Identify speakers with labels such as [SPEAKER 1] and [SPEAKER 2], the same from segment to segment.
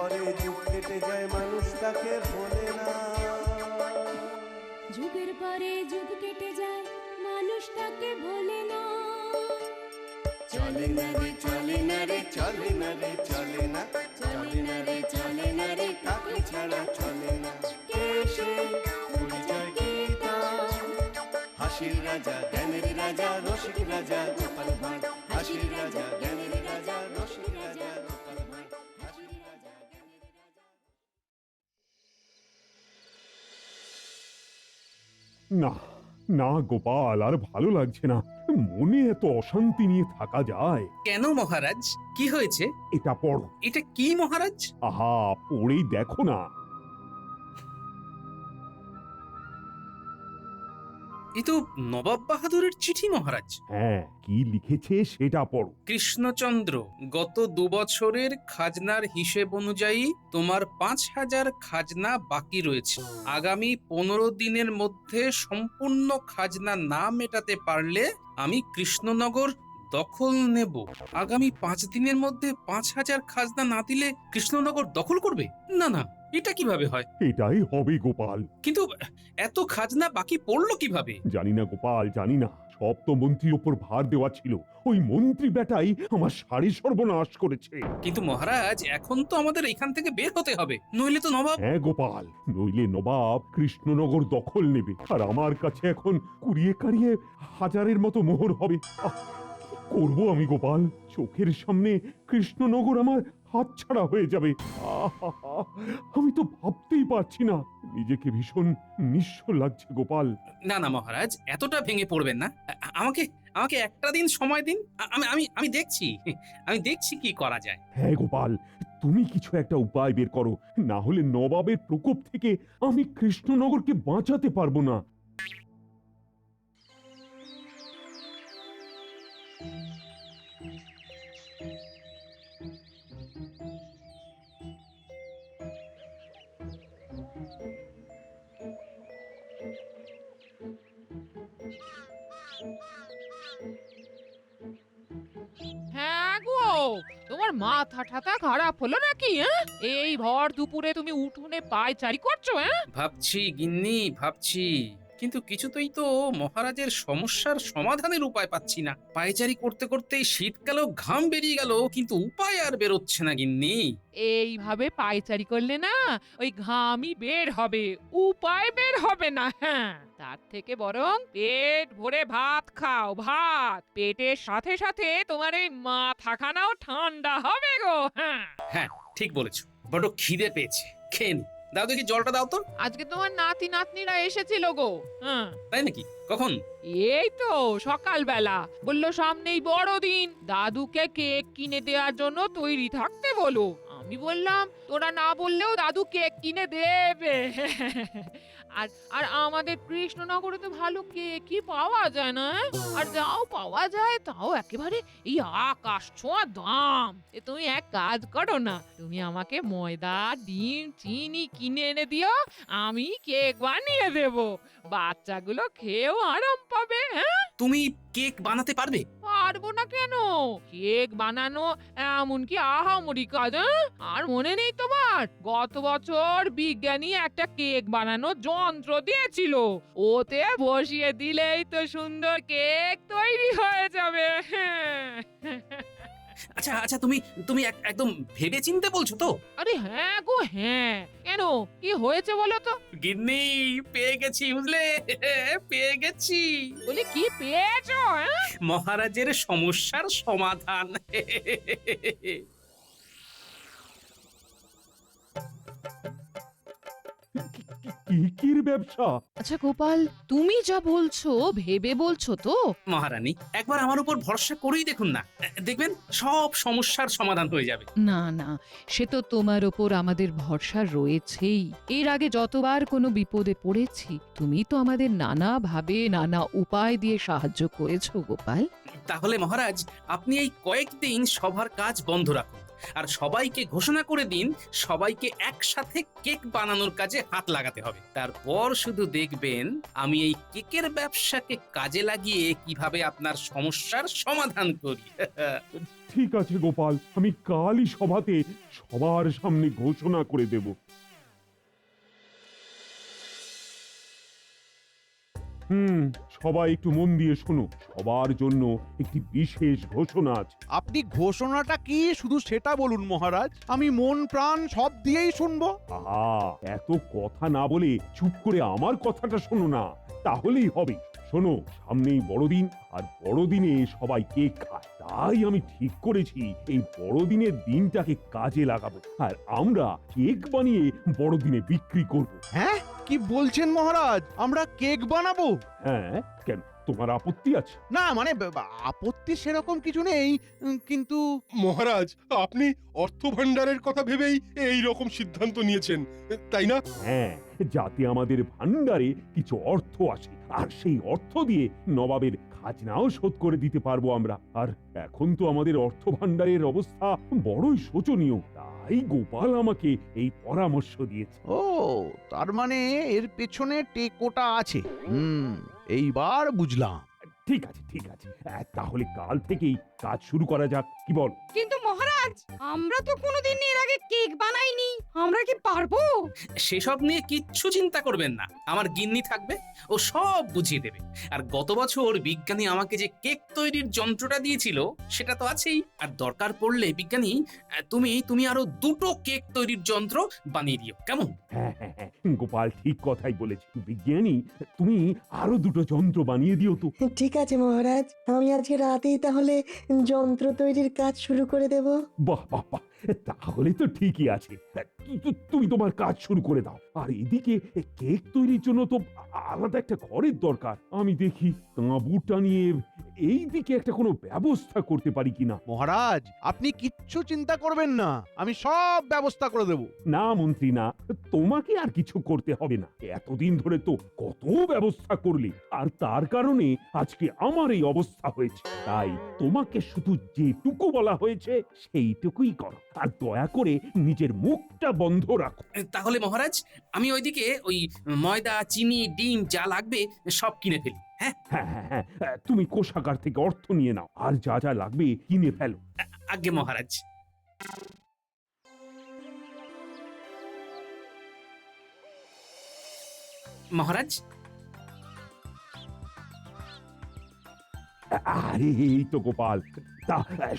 [SPEAKER 1] পরে যুগ কেটে যায় মানুষ তাকে ভোলে না।
[SPEAKER 2] যুগের পরে যুগ কেটে যায় মানুষ তাকে ভোলে না।
[SPEAKER 1] চলে না রে চলে না রে চলে না রে চলে না, চলে না রে চলে না রে কাকে ছাড়া চলে না। কে সে পরিচয় কি তার? হাসির রাজা জ্ঞানের রাজা রসিক রাজা গোপাল ভাঁড়। হাসির রাজা জ্ঞানের রাজা রসিক রাজা গোপাল ভাঁড়। হাসির রাজা জ্ঞানের রাজা।
[SPEAKER 3] না না গোপাল, আর ভালো লাগছে না। মনে এত অশান্তি নিয়ে থাকা যায়?
[SPEAKER 4] কেন মহারাজ, কি হয়েছে?
[SPEAKER 3] এটা পড়ো।
[SPEAKER 4] এটা কি মহারাজ?
[SPEAKER 3] আহা, পড়েই দেখো না।
[SPEAKER 4] এ তো নবাব বাহাদুরের চিঠি মহারাজ।
[SPEAKER 3] হ্যাঁ, কি লিখেছে সেটা পড়ো।
[SPEAKER 4] কৃষ্ণচন্দ্র, গত 2 বছরের খাজনার হিসেব অনুযায়ী তোমার 5,000 খাজনা বাকি রয়েছে। আগামী 15 দিনের মধ্যে সম্পূর্ণ খাজনা না মেটাতে পারলে আমি কৃষ্ণনগর দখল নেব। আগামী 5 দিনের মধ্যে 5,000 খাজনা না দিলে কৃষ্ণনগর দখল করবে? না না, এটা কিভাবে হয়?
[SPEAKER 3] এটাই হবে গোপাল।
[SPEAKER 4] কিন্তু এত খাজনা বাকি পড়লো কিভাবে?
[SPEAKER 3] জানি না গোপাল, জানি না। সব তো মন্ত্রীর ওপর ভার দেওয়া ছিল। ওই মন্ত্রী বেটাই আমার সারি সর্বনাশ করেছে।
[SPEAKER 4] কিন্তু মহারাজ, এখন তো আমাদের এখান থেকে বের হতে হবে, নইলে তো নবাব।
[SPEAKER 3] হ্যাঁ গোপাল, নইলে নবাব কৃষ্ণনগর দখল নেবে, আর আমার কাছে এখন কুড়িয়ে কাড়িয়ে হাজারের মতো মোহর হবে। কি করবো আমি গোপাল? চোখের সামনে কৃষ্ণনগর আমার হাতছাড়া হয়ে যাবে। আহা, আমি তো ভাবতেই পারছি না। নিজেকে ভীষণ নিঃস্ব লাগছে গোপাল।
[SPEAKER 4] না না মহারাজ, এতটা ভেঙে পড়বেন না। আমাকে আমাকে একটা দিন সময় দিন। আমি আমি আমি দেখছি, আমি দেখছি কি করা যায়।
[SPEAKER 3] হ্যাঁ গোপাল, তুমি কিছু একটা উপায় বের করো, না হলে নবাবের প্রকোপ থেকে আমি কৃষ্ণনগরকে বাঁচাতে পারবো না।
[SPEAKER 5] হ্যাঁ গো, তোমার মাথা ঠাতা খারাপ হলো নাকি? হ্যাঁ, এই ভর দুপুরে তুমি উঠোনে পায়চারি করছো? হ্যাঁ,
[SPEAKER 4] ভাবছি গিন্নি, ভাবছি, কিন্তু কিছুতেই তো মহারাজের সমস্যার সমাধানের উপায় পাচ্ছি না। পায়চারি করতে করতেই শীতকালেও ঘাম বেরিয়ে গেল, কিন্তু উপায় আর বেরোচ্ছে না গিন্নি।
[SPEAKER 5] এইভাবে পায়চারি করলে না ওই ঘামই বের হবে, উপায় বের হবে না। হ্যাঁ, তার থেকে বরং পেট ভরে ভাত খাও, ভাত। পেটের সাথে সাথে তোমার এই মাথাখানাও ঠান্ডা হবে গো। হ্যাঁ,
[SPEAKER 4] হ্যাঁ, ঠিক বলেছো, বড় খিদে পেয়েছে, খেয়ে নি। দাও দেখি, জলটা দাও তো।
[SPEAKER 5] আজকে তোমার নাতি নাতনিরা এসেছিল গো। হ্যাঁ,
[SPEAKER 4] তাই নাকি? কখন?
[SPEAKER 5] এই তো সকালবেলা বললো সামনেই বড়দিন, দাদুকে কেক কিনে দেওয়ার জন্য তৈরি থাকতে বলো। আমি বললাম তোরা না বললেও দাদু কেক কিনে দেবে। আর আর আমাদের কৃষ্ণনগরে তো ভালো কেকই পাওয়া যায় না। আর যাও পাওয়া যায় তাও একেবারে এই আকাশ ছোঁয়া দাম। তুমি এক কাজ করো না, তুমি আমাকে ময়দা, ডিম, চিনি কিনে এনে দিও, আমি কেক বানিয়ে দেবো। বাচ্চাগুলো খেয়েও আরাম পাবে। হ্যাঁ,
[SPEAKER 4] তুমি কেক বানাতে পারবে?
[SPEAKER 5] পারবো না কেন? কেক বানানো এমন কি আহামরি কাজ? হ্যাঁ? আর মনে নেই তোমার, গত বছর বিজ্ঞানী একটা কেক বানানোর যন্ত্র দিয়েছিল, ওতে বসিয়ে দিলেই তো সুন্দর কেক তৈরি হয়ে যাবে।
[SPEAKER 4] আচ্ছা আচ্ছা, তুমি তুমি একদম ভেবে চিন্তে বলছো তো?
[SPEAKER 5] আরে হ্যাঁ গো হ্যাঁ, কেন কি হয়েছে বলো তো?
[SPEAKER 4] গিন্নি, পেয়ে গেছি, বুঝলে? পেয়ে গেছি।
[SPEAKER 5] বলি কি পেয়েছো? হ্যাঁ?
[SPEAKER 4] মহারাজের সমস্যার সমাধান।
[SPEAKER 3] কেকের ব্যবসা?
[SPEAKER 6] আচ্ছা গোপাল, তুমি যা বলছো ভেবে বলছো তো?
[SPEAKER 4] মহারানী, একবার আমার উপর ভরসা করেই দেখুন না, দেখবেন সব সমস্যার সমাধান হয়ে যাবে।
[SPEAKER 6] না না, সে তো তোমার ওপর আমাদের ভরসা রয়েছেই। এর আগে যতবার কোনো বিপদে পড়েছি তুমি তো আমাদের নানা ভাবে নানা উপায় দিয়ে সাহায্য করেছো গোপাল।
[SPEAKER 4] তাহলে মহারাজ, আপনি এই কয়েকদিন সভার কাজ বন্ধ রাখুন। আর সবাইকে ঘোষণা করে দিন সবাইকে একসাথে কেক বানানোর কাজে হাত লাগাতে হবে। তারপর শুধু দেখবেন আমি এই কেকের ব্যবসাকে কাজে লাগিয়ে কিভাবে আপনার সমস্যার সমাধান করি।
[SPEAKER 3] ঠিক আছে গোপাল, আমি কালই সভাতে সবার সামনে ঘোষণা করে দেব। সবাই একটু মন দিয়ে শোনো, সবার জন্য একটি বিশেষ ঘোষণা আছে।
[SPEAKER 7] আপনি ঘোষণাটা কি শুধু সেটা বলুন মহারাজ, আমি মন প্রাণ সব দিয়েই শুনবো।
[SPEAKER 3] আহা, এত কথা না বলে চুপ করে আমার কথাটা শোনো না, তাহলেই হবে। শোনো, সামনেই বড়দিন, আর বড়দিনে সবাই কেক খায়। তাই আমি ঠিক করেছি এই বড়দিনের দিনটাকে কাজে লাগাবো, আর আমরা কেক বানিয়ে বড়দিনে বিক্রি করব।
[SPEAKER 7] হ্যাঁ, কি বলছেন মহারাজ, আমরা কেক বানাবো?
[SPEAKER 3] হ্যাঁ, কেন তোমার আপত্তি আছে?
[SPEAKER 7] না মানে আপত্তি সেরকম কিছু নেই, কিন্তু
[SPEAKER 1] মহারাজ, আপনি অর্থ ভান্ডারের কথা ভেবেই এই রকম সিদ্ধান্ত নিয়েছেন, তাই না?
[SPEAKER 3] হ্যাঁ, যাতে আমাদের ভান্ডারে কিছু অর্থ আসে, আর সেই অর্থ দিয়ে নবাবের খাজনাও শোধ করে দিতে পারবো আমরা। আর এখন তো আমাদের অর্থ ভান্ডারের অবস্থা বড়ই শোচনীয়, তাই গোপাল আমাকে এই পরামর্শ দিয়েছে।
[SPEAKER 7] ও, তার মানে এর পেছনে টেকোটা আছে। এইবার বুঝলাম।
[SPEAKER 3] ঠিক আছে, ঠিক আছে, তাহলে কাল থেকেই কাজ শুরু করা যাক, কি বল?
[SPEAKER 2] কিন্তু মহারাজ, আমরা তো কোনোদিন এর আগে কেক বানাইনি, আমরা কি পারবো?
[SPEAKER 4] সেসব নিয়ে কিচ্ছু চিন্তা করবেন না, আমার গিন্নি থাকবে, ও সব বুঝিয়ে দেবে। আর গত বছর বিজ্ঞানী আমাকে যে কেক তৈরির যন্ত্রটা দিয়েছিল সেটা তো আছেই। আর দরকার পড়লে বিজ্ঞানী তুমি আরো 2টো কেক তৈরির যন্ত্র বানিয়ে দিও, কেমন?
[SPEAKER 3] হ্যাঁ হ্যাঁ হ্যাঁ, গোপাল ঠিক কথাই বলেছে। বিজ্ঞানী, তুমি আরো 2টো যন্ত্র বানিয়ে দিও তো।
[SPEAKER 8] ঠিক আছে মহারাজ, আমি আজকে রাতেই তাহলে যন্ত্র তৈরির কাজ শুরু করে দেব।
[SPEAKER 3] বাহ বাহ বাহ, তাহলে তো ঠিকই আছে। তুমি তোমার কাজ শুরু করে দাও। আর এদিকে কেক তৈরির জন্য তো আলাদা একটা ঘরের দরকার। আমি দেখি তাঁবুটা নিয়ে এই দিকে একটা কোনো ব্যবস্থা করতে পারি কিনা।
[SPEAKER 7] মহারাজ, আপনি কিচ্ছু চিন্তা করবেন না, আমি সব ব্যবস্থা করে দেব।
[SPEAKER 3] না মন্ত্রী না, তোমাকে আর কিছু করতে হবে না। এতদিন ধরে তো কত ব্যবস্থা করলে, আর তার কারণে আজকে আমার এই অবস্থা হয়েছে। তাই তোমাকে শুধু যেটুকু বলা হয়েছে সেইটুকুই করো, আর দয়া করে নিজের মুখটা বন্ধ রাখো।
[SPEAKER 4] তাহলে মহারাজ, আমি ওইদিকে ওই ময়দা, চিনি, ডিম যা লাগবে সব কিনে ফেলি। হ্যাঁ
[SPEAKER 3] হ্যাঁ হ্যাঁ হ্যাঁ, তুমি কোষাগার থেকে অর্থ নিয়ে নাও, আর যা যা লাগবে কিনে ফেলো।
[SPEAKER 4] আজ্ঞে মহারাজ। মহারাজ,
[SPEAKER 3] আরে এই তো গোপাল, তা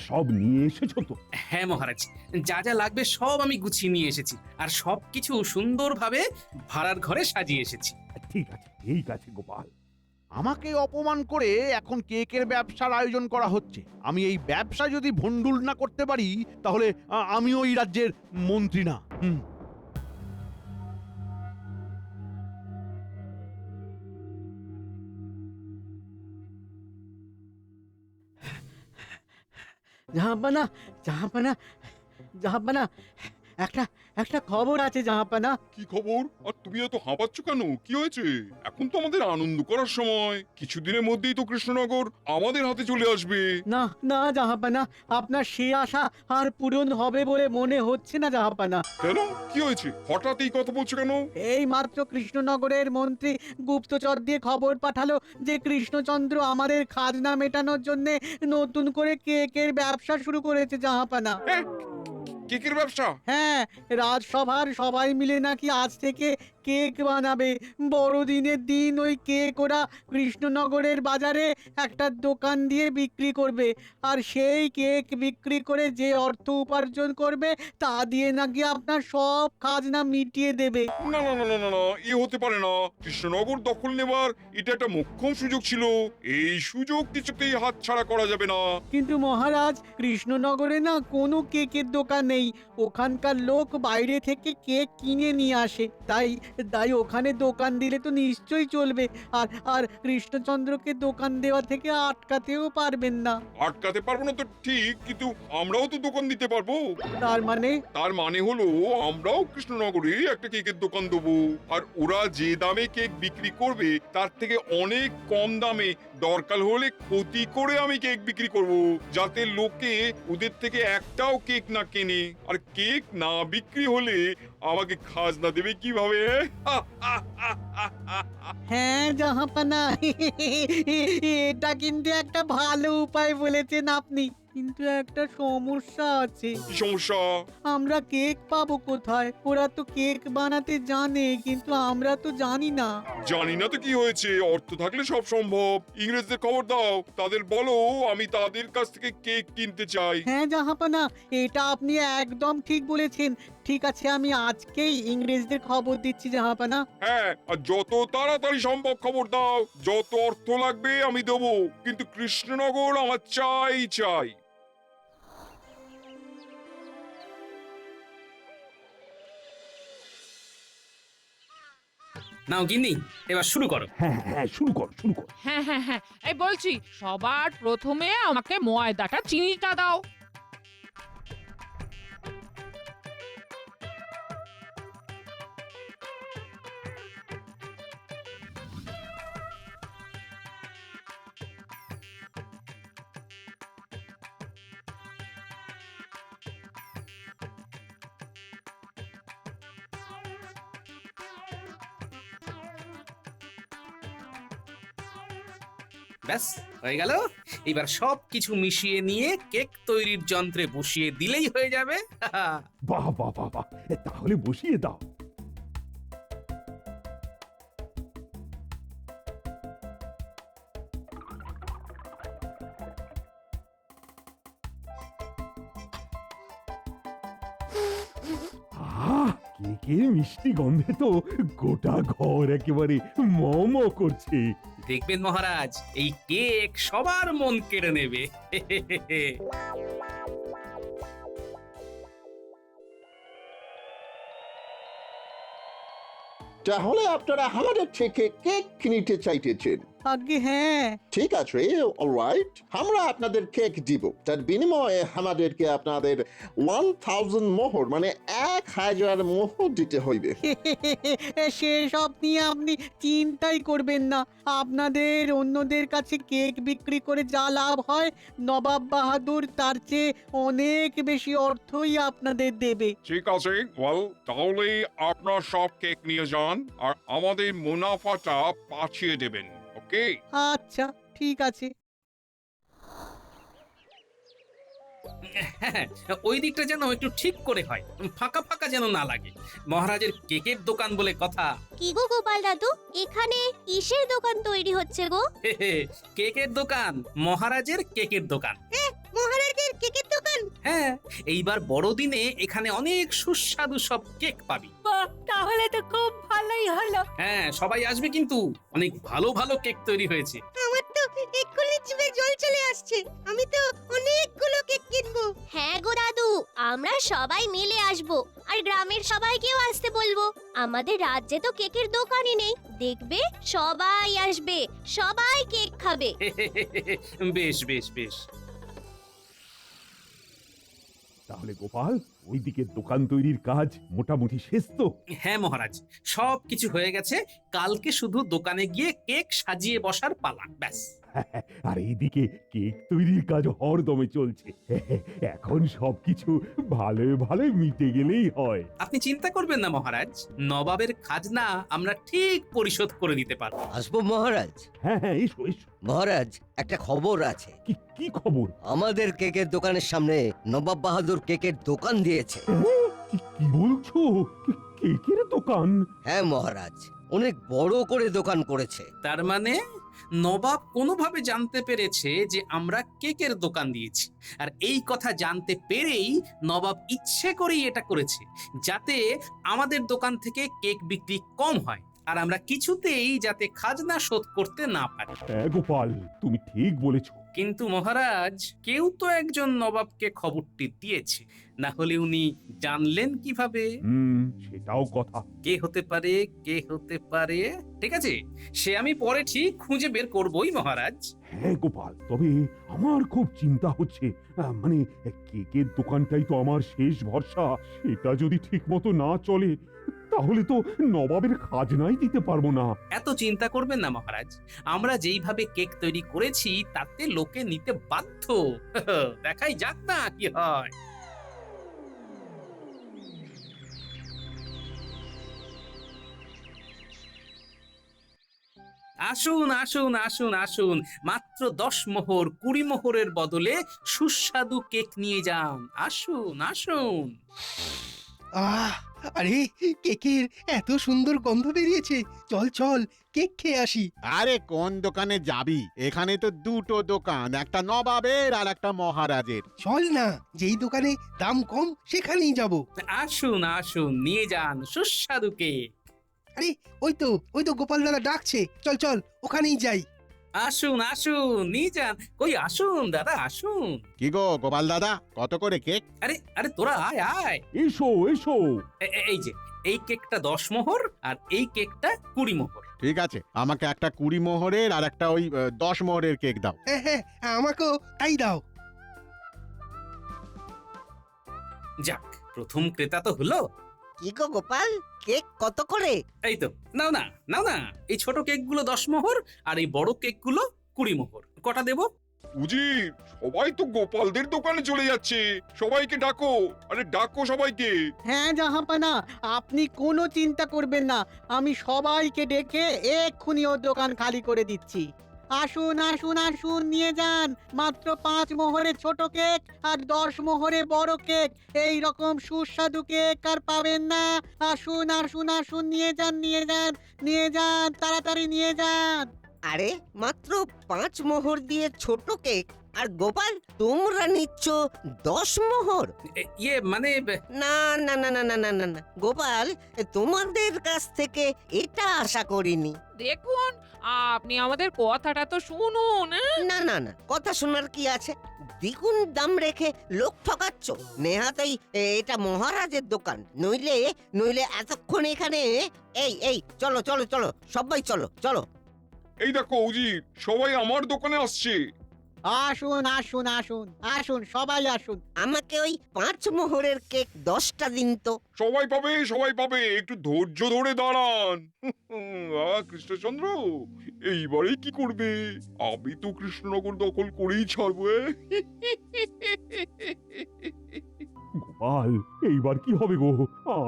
[SPEAKER 3] সব নিয়ে এসেছো তো?
[SPEAKER 4] হ্যাঁ মহারাজ, যা যা লাগবে সব আমি গুছিয়ে নিয়ে এসেছি, আর সবকিছু সুন্দরভাবে ভাড়ার ঘরে সাজিয়ে এসেছি।
[SPEAKER 3] ঠিক আছে, ঠিক আছে গোপাল।
[SPEAKER 7] আমাকে অপমান করে এখন কেকের ব্যবসার আয়োজন করা হচ্ছে। আমি এই ব্যবসা যদি ভন্ডুল না করতে পারি, তাহলে আমি ওই রাজ্যের মন্ত্রী না।
[SPEAKER 9] জাহাপানা, জাহাপানা, জাহাপানা, একটা একটা খবর আছে জাহাপানা।
[SPEAKER 10] কি খবর? আর তুমি এত হাঁপাচ্ছ কেন? কি হয়েছে? এখন তো আমাদের আনন্দ করার সময়। কিছুদিনের মধ্যেই তো কৃষ্ণনগর আমাদের হাতে চলে আসবে।
[SPEAKER 9] না না জাহাপানা, আপনার সে আশা আর পূরণ হবে বলে মনে হচ্ছে না জাহাপানা।
[SPEAKER 10] কেন? কি হয়েছে? হঠাৎ এই কথা বলছো কেন?
[SPEAKER 9] এই মাত্র কৃষ্ণনগরের মন্ত্রী গুপ্তচর দিয়ে খবর পাঠালো যে কৃষ্ণচন্দ্র আমাদের খাজনা মেটানোর জন্য নতুন করে কেকের ব্যবসা শুরু করেছে জাহাপানা।
[SPEAKER 10] হ্যাঁ, কেকের ব্যবসা?
[SPEAKER 9] হ্যাঁ, রাজসভার সবাই মিলে নাকি আজ থেকে কেক বানাবে। বড়দিনের দিন ওই কেক ওরা কৃষ্ণনগরের বাজারে একটা দোকান দিয়ে বিক্রি করবে, আর সেই কেক বিক্রি করে যে অর্থ উপার্জন করবে তা দিয়ে নাকি আপনার সব খাজনা মিটিয়ে দেবে।
[SPEAKER 10] না না না না না না, এ হতে পারে না। কৃষ্ণনগর দখল নেবার এটা একটা মোক্ষম সুযোগ ছিল। এই সুযোগ কিছুতেই হাতছাড়া করা যাবে না।
[SPEAKER 9] কিন্তু মহারাজ, কৃষ্ণনগরে না কোনো কেকের দোকান নেই। ওখানকার লোক বাইরে থেকে কেক কিনে নিয়ে আসে, তাই ওখানে দোকান দিলে তো নিশ্চয়ই চলবে। আর কৃষ্ণচন্দ্রকে দোকান দেওয়া থেকে আটকাতেও পারবেন না।
[SPEAKER 10] আটকাতে পারবো না তো ঠিক, কিন্তু আমরাও তো দোকান দিতে পারবো।
[SPEAKER 9] তার মানে?
[SPEAKER 10] তার মানে হলো আমরাও কৃষ্ণনগরে একটা কেকের দোকান দেবো, আর ওরা যে দামে কেক বিক্রি করবে তার থেকে অনেক কম দামে দরকার হলে ক্ষতি করে আমি কেক বিক্রি করব, যাতে লোকে ওদের থেকে একটাও কেক না কেনে। আর কেক না বিক্রি হলে আমাকে খাজনা দেবে কিভাবে?
[SPEAKER 9] হ্যাঁ জাহাপানা, এটা কিন্তু একটা ভালো উপায় বলেছেন আপনি, কিন্তু একটা সমস্যা আছে।
[SPEAKER 10] কি সমস্যা?
[SPEAKER 9] আমরা কেক পাবো কোথায়? ওরা তো কেক বানাতে জানে, কিন্তু আমরা তো জানি না।
[SPEAKER 10] জানি না তো কি হয়েছে, অর্থ থাকলে সব সম্ভব। ইংরেজদের খবর দাও, তাদের বলো আমি তাদের কাছ থেকে কেক কিনতে চাই।
[SPEAKER 9] হ্যাঁ জাহাপানা, এটা আপনি একদম ঠিক বলেছেন। ঠিক আছে, আমি আজকেই ইংরেজদের খবর দিচ্ছি জাহাপানা।
[SPEAKER 10] হ্যাঁ, আর যত তাড়াতাড়ি সম্ভব খবর দাও। যত অর্থ লাগবে আমি দেবো, কিন্তু কৃষ্ণনগর আমার চাই চাই।
[SPEAKER 4] নাও গিন্নি, এবার শুরু করো।
[SPEAKER 3] হ্যাঁ হ্যাঁ, শুরু কর শুরু কর।
[SPEAKER 5] হ্যাঁ হ্যাঁ হ্যাঁ, এই বলছি সবার প্রথমে আমাকে ময়দাটা চিনিটা দাও।
[SPEAKER 4] ব্যাস হয়ে গেল। এবার সব কিছু মিশিয়ে নিয়ে কেক তৈরির যন্ত্রে বসিয়ে দিলেই হয়ে যাবে।
[SPEAKER 3] বাহ বাহ বাহ বাহ, তাহলে বসিয়ে দাও। আহ, কেকের মিষ্টি গন্ধে তো গোটা ঘর একেবারে ম ম করছে।
[SPEAKER 4] দেখবেন মহারাজ, এই কেক সবার মন কেড়ে নেবে।
[SPEAKER 11] তাহলে আপনারা আমাদের থেকে কেক কিনতে চাইতেছেন?
[SPEAKER 9] আগে হ্যাঁ।
[SPEAKER 11] ঠিক আছে, অলরাইট, আমরা আপনাদের কেক দিব। তার বিনিময়ে আমাদেরকে আপনাদের 1000 মোহর মানে 1000 মোহর দিতে হইবে।
[SPEAKER 9] সেসব নিয়ে আপনি চিন্তাই করবেন না। আপনাদের অন্যদের কাছে কেক বিক্রি করে যা লাভ হয়, নবাব বাহাদুর তার চেয়ে অনেক বেশি অর্থই আপনাদের দেবে।
[SPEAKER 10] ঠিক আছে, তাহলে আপনার সব কেক নিয়ে যান আর আমাদের মুনাফাটা পাঠিয়ে দেবেন। ওকে?
[SPEAKER 9] আচ্ছা ঠিক আছে।
[SPEAKER 4] হ্যাঁ, ওই দিকটা যেন একটু ঠিক করে হয়, ফাঁকা ফাঁকা যেন না লাগে। মহারাজের কেকের দোকান বলে কথা।
[SPEAKER 12] কি গো গোপাল দাদু, এখানে কিসের দোকান তৈরি হচ্ছে গো?
[SPEAKER 4] কেকের দোকান, মহারাজের কেকের দোকান।
[SPEAKER 2] মহারাজের কেকের দোকান?
[SPEAKER 4] হ্যাঁ, এইবার বড়দিনে এখানে অনেক সুস্বাদু সব কেক পাবি।
[SPEAKER 2] তাহলে তো খুব ভালোই হলো।
[SPEAKER 4] হ্যাঁ, সবাই আসবে কিন্তু, অনেক ভালো ভালো কেক তৈরি হয়েছে।
[SPEAKER 2] আমার তো এক্ষুনি জিভে জল চলে আসছে, আমি তো অনেকগুলো কেক কিনবো।
[SPEAKER 12] হ্যাঁ গো দাদু, আমরা সবাই মিলে আসবো, আর গ্রামের সবাইকেও আসতে বলবো। আমাদের রাজ্যে তো কেকের দোকানই নেই, দেখবে সবাই আসবে, সবাই কেক খাবে।
[SPEAKER 4] বেশ বেশ বেশ।
[SPEAKER 3] তাহলে গোপাল, ওইদিকে দোকান তৈরির কাজ মোটামুটি শেষ তো?
[SPEAKER 4] হ্যাঁ মহারাজ, সব কিছু হয়ে গেছে। কালকে শুধু দোকানে গিয়ে কেক সাজিয়ে বসার পালা, ব্যাস।
[SPEAKER 3] আর এইদিকে কেক তৈরির কাজ হরদমে চলছে। এখন সবকিছু ভালোই ভালোই মিটে গেলেই হয়।
[SPEAKER 4] আপনি চিন্তা করবেন না মহারাজ, নবাবের খাজনা আমরা ঠিক পরিশোধ করে দিতে পারবো।
[SPEAKER 13] আসবো মহারাজ?
[SPEAKER 3] হ্যাঁ হ্যাঁ, এসো এসো।
[SPEAKER 13] মহারাজ, একটা খবর আছে।
[SPEAKER 3] কি খবর?
[SPEAKER 13] আমাদের কেকের দোকানের সামনে নবাব বাহাদুর কেকের দোকান দিয়েছে।
[SPEAKER 3] কি বলছো? কেকের দোকান?
[SPEAKER 13] হ্যাঁ মহারাজ, অনেক বড় করে দোকান করেছে।
[SPEAKER 4] তার মানে নবাব কোনোভাবে জানতে পেরেছে যে আমরা কেকের দোকান দিয়েছি, আর এই কথা জানতে পেরেই নবাব ইচ্ছে করেই এটা করেছে, যাতে আমাদের দোকান থেকে কেক বিক্রি কম হয়, আর আমরা কিছুতেই যাতে খাজনা শোধ করতে না পারি।
[SPEAKER 3] হ্যাঁ গোপাল, তুমি ঠিক বলেছো।
[SPEAKER 4] কিন্তু মহারাজ কেউ তো একজন নবাবকে খবরটি দিয়েছে, না হলে উনি জানলেন কিভাবে?
[SPEAKER 3] সেটাও কথা।
[SPEAKER 4] কে হতে পারে, কে হতে পারে? ঠিক আছে, সে আমি পরে ঠিক খুঁজে বের করবই মহারাজ।
[SPEAKER 3] হ্যাঁ গোপাল, তবে আমার খুব চিন্তা হচ্ছে, মানে কেকের দোকানটাই তো আমার শেষ ভরসা। সেটা যদি ঠিক মতো না চলে তাহলে তো নবাবের খাজনাই দিতে পারবো না।
[SPEAKER 4] এত চিন্তা করবেন না মহারাজ, আমরা যেইভাবে কেক তৈরি করেছি তাতে লোকে নিতে বাধ্য। দেখাই যাক না কি হয়। আসুন আসুন আসুন আসুন, মাত্র 10 মোহর 20 মোহরের বদলে সুস্বাদু কেক নিয়ে যান। আসুন আসুন।
[SPEAKER 14] আরে কেকের এত সুন্দর গন্ধ বেরিয়েছে, চল চল কেক খেয়ে আসি।
[SPEAKER 7] আরে কোন দোকানে যাবি? এখানে তো দুটো দোকান, একটা নবাবের আর একটা মহারাজের।
[SPEAKER 14] চল না, যেই দোকানে দাম কম সেখানেই যাব।
[SPEAKER 4] আসুন আসুন, নিয়ে যান সুস্বাদু কেক।
[SPEAKER 14] আরে ওই তো গোপাল দাদা ডাকছে, চল চল ওখানেই যাই।
[SPEAKER 4] আসুন আসুন, নিয়ে যান। কই আসুন দাদা আসুন।
[SPEAKER 7] কি গো গোপাল দাদা, কত করে কেক?
[SPEAKER 4] আরে আরে তোরা আয় আয়।
[SPEAKER 3] এসো এসো।
[SPEAKER 4] এই যে এই কেকটা 10 মোহর আর এই কেকটা 20 মোহর।
[SPEAKER 7] ঠিক আছে, আমাকে একটা 20 মোহরের আর একটা ওই 10 মোহরের কেক দাও।
[SPEAKER 14] হ্যাঁ হ্যাঁ, আমাকেও তাই দাও।
[SPEAKER 4] যাক, প্রথম ক্রেতা তো হলো।
[SPEAKER 13] কি গো গোপাল, কেক কত করে?
[SPEAKER 4] এই তো নাও না নাও না, এই ছোট কেকগুলো 10 মোহর আর এই বড় কেকগুলো 20 মোহর। কটা দেবো?
[SPEAKER 10] উজির, সবাই তো গোপালদের দোকানে চলে যাচ্ছে, সবাইকে ডাকো, আরে ডাকো সবাইকে।
[SPEAKER 9] হ্যাঁ জাহাপানা, আপনি কোনো চিন্তা করবেন না, আমি সবাইকে ডেকে এক্ষুনি ওর দোকান খালি করে দিচ্ছি। আসুন আসুন আসুন, নিয়ে যান মাত্র 5 মোহরে ছোট কেক আর 10 মোহরে বড় কেক। এই রকম সুস্বাদু কেক আর পাবেন না। আসুন আসুন আসুন, নিয়ে যান নিয়ে যান নিয়ে যান, তাড়াতাড়ি নিয়ে যান।
[SPEAKER 13] আরে মাত্র 5 মোহর দিয়ে ছোট কেক, আর গোপাল তোমরা নিচ্ছ 10 মোহর?
[SPEAKER 4] ইয়ে মানে
[SPEAKER 13] না না না না না না না না গোপাল, তোমাদের কাছ থেকে এটা আশা করিনি।
[SPEAKER 5] দেখুন, আপনি আমাদের কথাটা তো শুনুন।
[SPEAKER 13] না না না, কথা শোনার কি আছে? দ্বিগুণ দাম রেখে লোক ঠকাচ্ছ। নেহাতেই এটা মহারাজের দোকান, নইলে নইলে এতক্ষণ এখানে। এই চলো চলো চলো, সবাই চলো চলো।
[SPEAKER 10] এই দেখো উজির, সবাই আমার দোকানে আসছে।
[SPEAKER 9] আসুন আসুন আসুন আসুন, সবাই আসুন।
[SPEAKER 13] আমাকে ওই 5 মোহরের কেক 10টা দিন তো।
[SPEAKER 10] সবাই পাবে সবাই পাবে, একটু ধৈর্য ধরে দাঁড়ান। কৃষ্ণচন্দ্র, এইবারে কি করবে? আমি তো কৃষ্ণনগর দখল করেই ছাড়বো।
[SPEAKER 3] গোপাল, এইবার কি হবে গো?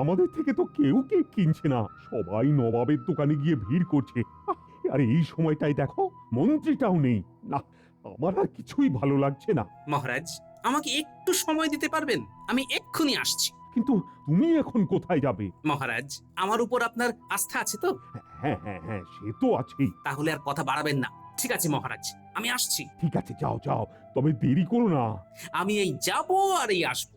[SPEAKER 3] আমাদের থেকে তো কেউ কেক কিনছে না, সবাই নবাবের দোকানে গিয়ে ভিড় করছে। আর এই সময়টাই দেখো মন্ত্রীটাও নেই। না, আমার আর কিছুই ভালো লাগছে না।
[SPEAKER 4] মহারাজ, আমাকে একটু সময় দিতে পারবেন? আমি এক্ষুনি আসছি।
[SPEAKER 3] কিন্তু তুমি এখন কোথায় যাবে?
[SPEAKER 4] মহারাজ, আমার উপর আপনার আস্থা আছে তো?
[SPEAKER 3] হ্যাঁ হ্যাঁ হ্যাঁ, সে তো আছেই।
[SPEAKER 4] তাহলে আর কথা বাড়াবেন না। ঠিক আছে মহারাজ, আমি আসছি।
[SPEAKER 3] ঠিক আছে, যাও যাও, তবে দেরি করো না।
[SPEAKER 4] আমি এই যাবো আর এই আসবো।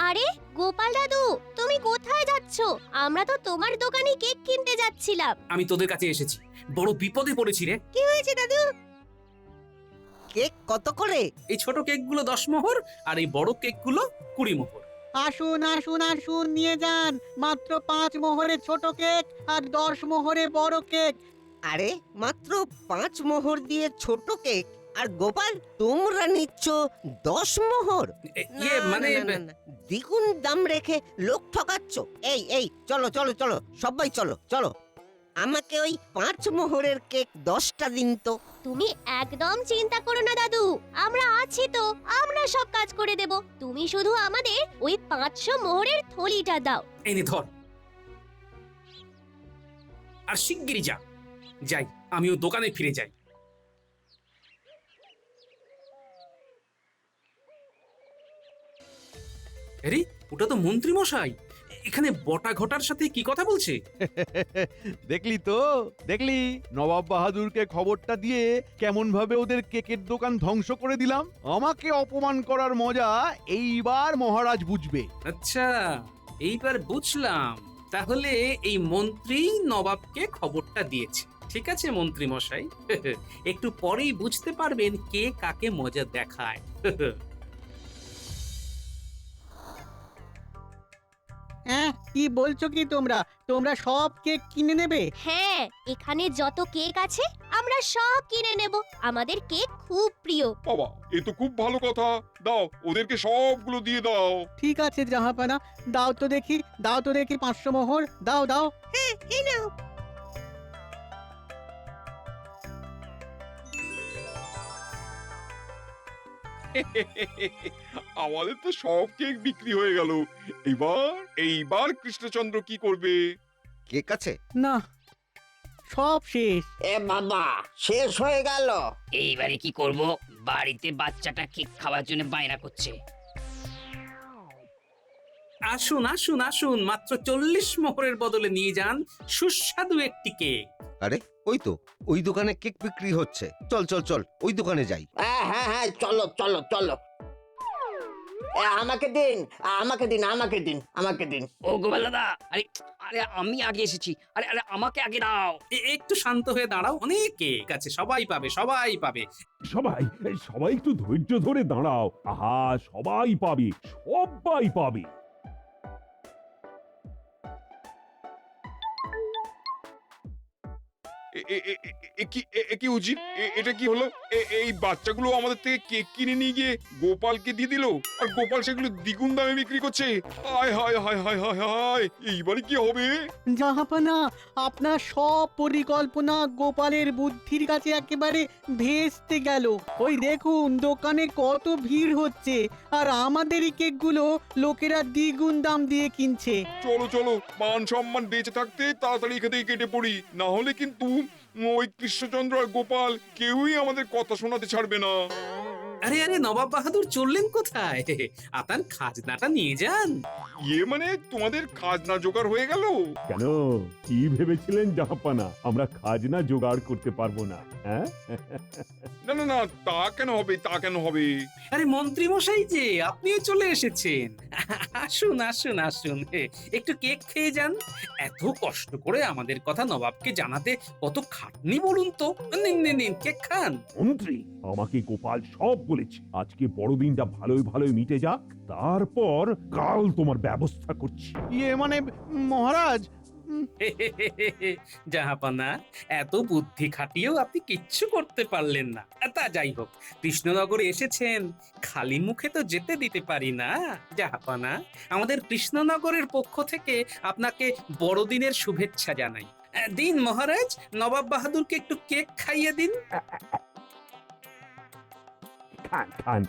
[SPEAKER 12] আরে গোপাল দাদু, তুমি কোথায় যাচ্ছ? আমরা তো তোমার দোকানে কেক কিনতে যাচ্ছিলাম।
[SPEAKER 4] আমি তোদের কাছে এসেছি, বড় বিপদে পড়েছি রে।
[SPEAKER 12] কি হয়েছে দাদু?
[SPEAKER 13] কেক কত করে?
[SPEAKER 4] এই ছোট কেকগুলো 10 মোহর আর এই বড় কেকগুলো 20 মোহর।
[SPEAKER 9] আসুন আসুন আসুন, নিয়ে যান মাত্র 5 মোহরে ছোট কেক আর 10 মোহরে বড় কেক।
[SPEAKER 13] আরে মাত্র 5 মোহর দিয়ে ছোট কেক, আর গোপাল তোমরা নিচ্ছ 10 মোহর?
[SPEAKER 4] ইয়ে মানে
[SPEAKER 13] দ্বিগুণ দাম রেখে লোক ঠকাচ্ছ। এই চলো চলো চলো, সবাই চলো চলো। আমাকে ওই 5 মোহরের কেক 10টা দিন তো।
[SPEAKER 12] তুমি একদম চিন্তা করো না দাদু, আমরা আছি তো, আমরা সব কাজ করে দেব। তুমি শুধু আমাদের ওই 500 মোহরের থলিটা দাও।
[SPEAKER 4] এই নে ধর, আর শিগগিরই যা। যাই, আমিও দোকানে ফিরে যাই। আরে ওটা তো মন্ত্রী মশাই। এখানে বটা ঘটার সাথে কি কথা বলছে?
[SPEAKER 7] দেখলি তো, দেখলি নবাব বাহাদুরকে খবরটা দিয়ে কেমন ভাবে ওদের কেকের দোকান ধ্বংস করে দিলাম। আমাকে অপমান করার মজা এইবার মহারাজ বুঝবে।
[SPEAKER 4] আচ্ছা, এইবার বুঝলাম। তাহলে এই মন্ত্রী নবাবকে খবরটা দিয়েছে। ঠিক আছে মন্ত্রী মশাই, একটু পরেই বুঝতে পারবেন কে কাকে মজা দেখায়।
[SPEAKER 9] হ্যাঁ, কি বলছো কি তোমরা? তোমরা সব কেক কিনে নেবে?
[SPEAKER 12] হ্যাঁ, এখানে যত কেক আছে আমরা সব কিনে নেব। আমাদের কেক খুব প্রিয়।
[SPEAKER 10] বাবা, এ তো খুব ভালো কথা। দাও, ওদেরকে সবগুলো দিয়ে দাও।
[SPEAKER 9] ঠিক আছে জাহাপানা, দাও তো দেখি, দাও তো দেখি 500 মোহর, দাও দাও।
[SPEAKER 12] হ্যাঁ, এই নাও।
[SPEAKER 10] আমাদের তো সব কেক বিক্রি হয়ে গেল। এইবার কৃষ্ণচন্দ্র কি করবে?
[SPEAKER 13] কেক আছে?
[SPEAKER 9] না, সব শেষ।
[SPEAKER 13] এ বাবা, শেষ হয়ে গেল।
[SPEAKER 15] এইবারে কি করব? বাড়িতে বাচ্চাটা কেক খাওয়ার জন্য বায়না করছে।
[SPEAKER 4] আসুন আসুন আসুন, মাত্র 40 মোহরের বদলে নিয়ে যান সুস্বাদু একটি কেক।
[SPEAKER 13] আরে ওই তো, ওই দোকানে কেক বিক্রি হচ্ছে। চল চল চল, ওই দোকানে যাই।
[SPEAKER 15] হ্যাঁ হ্যাঁ হ্যাঁ, চলো চলো চলো। আমাকে দিন, আমাকে দিন, আমাকে দিন, আমাকে দিন। ও গোপাল দাদা, আরে আরে আমি আগে এসেছি। আরে আরে আমাকে আগে দাও।
[SPEAKER 4] একটু শান্ত হয়ে দাঁড়াও, অনেক কেক আছে, সবাই পাবে, সবাই পাবে।
[SPEAKER 3] সবাই সবাই একটু ধৈর্য ধরে দাঁড়াও। আহা, সবাই পাবে, সবাই পাবে।
[SPEAKER 10] কি উচিত? এটা কি হলো? এই বাচ্চাগুলো আমাদের থেকে কেক কিনে নিয়ে গিয়ে গোপালকে দিয়ে দিল, আর গোপাল সেগুলো দ্বিগুণ দামে বিক্রি করছে। হায় হায় হায় হায় হায় হায়, এইবারে কি হবে?
[SPEAKER 9] জাহাপানা, আপনার সব পরিকল্পনা গোপালের বুদ্ধির কাছে একেবারে ভেস্তে গেল। ওই দেখুন দোকানে কত ভিড় হচ্ছে, আর আমাদেরই কেকগুলো লোকেরা দ্বিগুণ দাম দিয়ে কিনছে।
[SPEAKER 10] চলো চলো, মান সম্মান বেঁচে থাকতে তাড়াতাড়ি এখান থেকে কেটে পড়ি, না হলে কিন্তু ওই কৃষ্ণচন্দ্র আর গোপাল কেউই আমাদের কথা শোনাতে ছাড়বে না।
[SPEAKER 4] আরে আরে, নবাব বাহাদুর চললেন কোথায়? আপনার খাজনাটা নিয়ে যান।
[SPEAKER 10] মানে তোমাদের খাজনা জোগাড় হয়ে গেল?
[SPEAKER 3] কেন, কি ভেবেছিলেন জাহাপানা আমরা খাজনা জোগাড় করতে পারবো না? হ্যাঁ,
[SPEAKER 10] না না না, তা কেন হবে, তা কেন হবে?
[SPEAKER 4] আরে মন্ত্রী মশাই যে, আপনিও চলে এসেছেন। আসুন আসুন আসুন, একটু কেক খেয়ে যান। এত কষ্ট করে আমাদের কথা নবাবকে জানাতে কত খাটনি বলুন তো। নিন নিন নিন, কেক খান।
[SPEAKER 3] মন্ত্রী, আমাকে গোপাল সব বলেছে। আজকে বড়দিনটা ভালোই ভালোই মিটে যাক, তারপর কাল তোমার ব্যবস্থা করছি।
[SPEAKER 7] মানে মহারাজ,
[SPEAKER 4] জাহাপানা, এত বুদ্ধি খাটিয়েও আপনি কিচ্ছু করতে পারলেন না। তা যাই হোক, কৃষ্ণনগরে এসেছেন, খালি মুখে তো যেতে দিতে পারি না। জাহাপানা, আমাদের কৃষ্ণনগরের পক্ষ থেকে আপনাকে বড়দিনের শুভেচ্ছা জানাই। দিন মহারাজ, নবাব বাহাদুরকে একটু কেক খাইয়ে দিন।
[SPEAKER 3] খান খান।